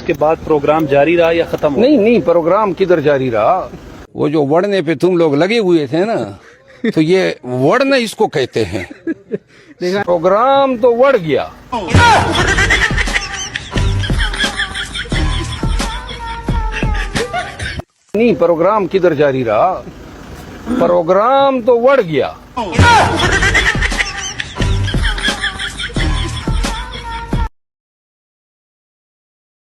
उसके बाद प्रोग्राम जारी रहा या खत्म हो? नहीं नहीं, प्रोग्राम किधर जारी रहा। वो जो वड़ने पे तुम लोग लगे हुए थे ना, तो ये वड़ना इसको कहते हैं। प्रोग्राम तो वड़ गया। नहीं, प्रोग्राम किधर जारी रहा, प्रोग्राम तो वड़ गया।